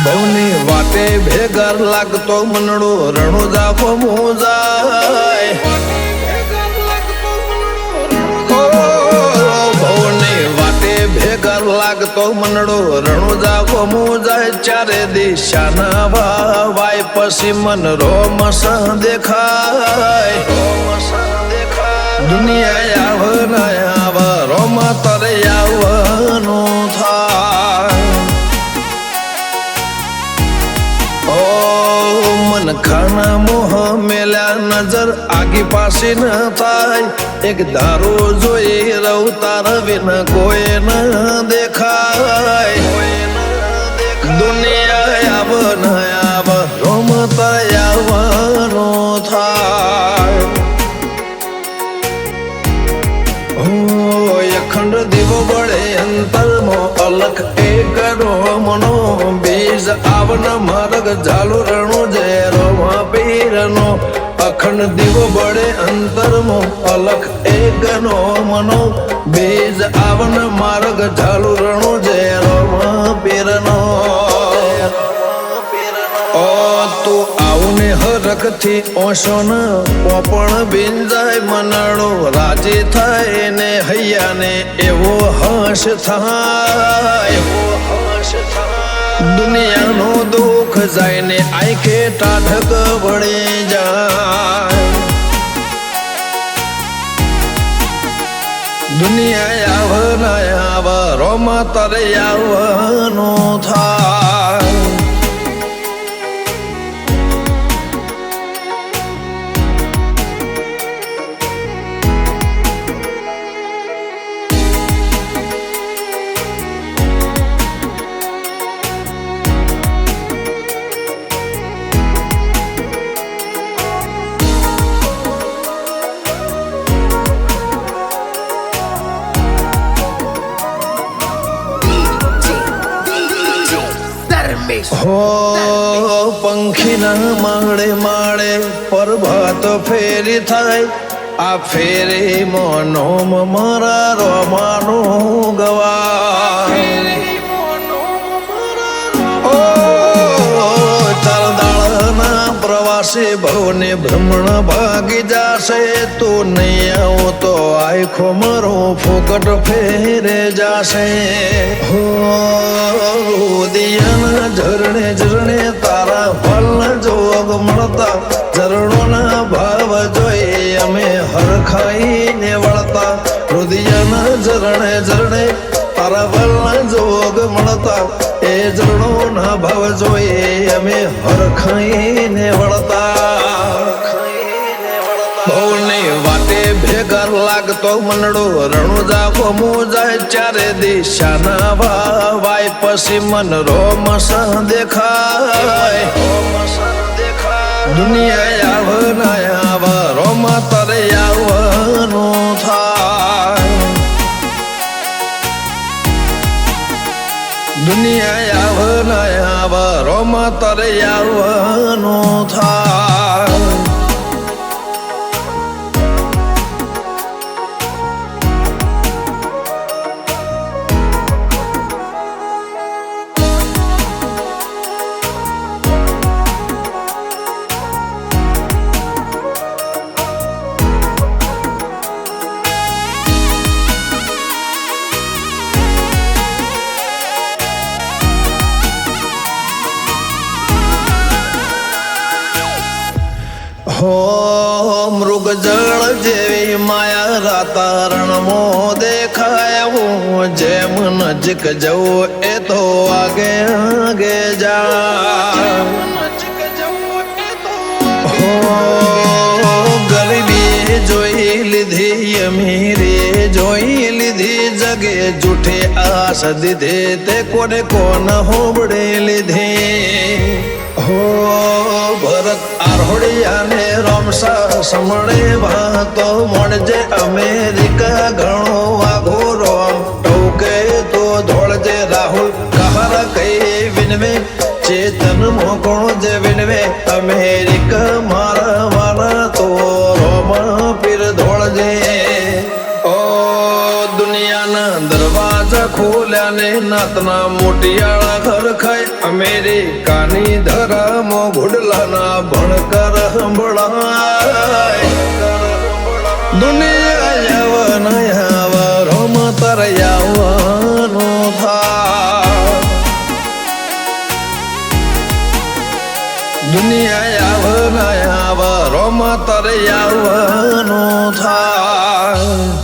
ભવની વાટે ભેગર લાગતો મનડો રણુજા ફમુજાય ભવની વાટે ભેગર લાગતો મનડો રણુજા ફમુજાય ચારે દિશાના વાય પછી મન રોમસ દેખાય દુનિયા આવ ના આવ રોમ તરે આવવાનું થાય મન ખાના મોહ મેલ્યા નજર આગી પાસી ન થાય એક ધારો જોઈ રવતા રવિન કોઈ ન દેખાય દુનિયા આવ ન આવ રોમ તરે આવવાનું થાય અખંડ દીવો બળે અંતરમો અલખ એક રોમનો બીજ આવન માર્ગ ઝાલુ રણું જે રોમા પીરનો અખંડ દીવો બળે અંતરમો અલખ એક રોમનો બીજ આવન માર્ગ ઝાલુ રણું જે રોમા પીરનો તું આવને હરખથી ઓશો ન પોપણ બિંજાય મનાડો રાજી થાય ને હૈયાને એવો હર્ષ થાય દુનિયાનો દુઃખ જાય ને આંખે ટાઢક વળી જાય દુનિયા આવ ના આવ રોમા તરે આવવાનું થાય હો પંખીના માળે માળે પ્રભાત ફેરી થાય આ ફેરી મનોમ મારા રોમાનું ગવા ચારદાળના પ્રવાસે ભવને ભ્રમણ ભાગી જાશે તું નહીં આવો તો આખો મારો ફોકટ ફેરે જાશે હો દિયાના ઝરણે ઝરણે તારા ફલ જોગ મળતા ઝરણોના ભાવ જોઈ અમે હરખાઈને વળતા હૃદયના ઝરણે ઝરણે તારા ફલ જોગ મળતા એ ઝરણોના ભાવ જોઈ અમે હરખાઈને વળતા ભવની વાટે ભેગર લાગતો મનડો રણુજા ફમુજાય ચારે દિશાના વાય પછી મન રોમસ દેખાય દુનિયા આવ ના આવ રોમ તરે આવવાનું થાય દુનિયા આવ ના આવ રોમ તરે આવવાનું થાય હો મૃગ જળ જેવી માયા રાતારણમો દેખાય હું જેમ નજીક જવું એ તો આગે આગે જા હો ગરીબી જોઈ લીધી અમીરી જોઈ લીધી જગે જૂઠે આશ દીધી તે કોને કોન હોબડે લીધી હો ભરત આરોડિયાને રોમસા સમળે વાતો મળજે અમેરિકા ઘણો વાઘો રોમ ટોકે તો ધોળજે રાહુલ કહાર કઈ વિનવે ચેતન મોકણો જે વિનવે અમેરિકા મારા વાળા તો રોમ પીર ધોળજે ઓ દુનિયાના દરવાજા ખોલ્યા ને નાતના મોટિયાળા ઘર ખાય અમેરિકાની ધરામો ઘોડલાના ભણકર સંભળાય દુનિયા યવન યાવરોમ તર યાવનો થા દુનિયા યાવન યાવરોમ તર યાવનો થા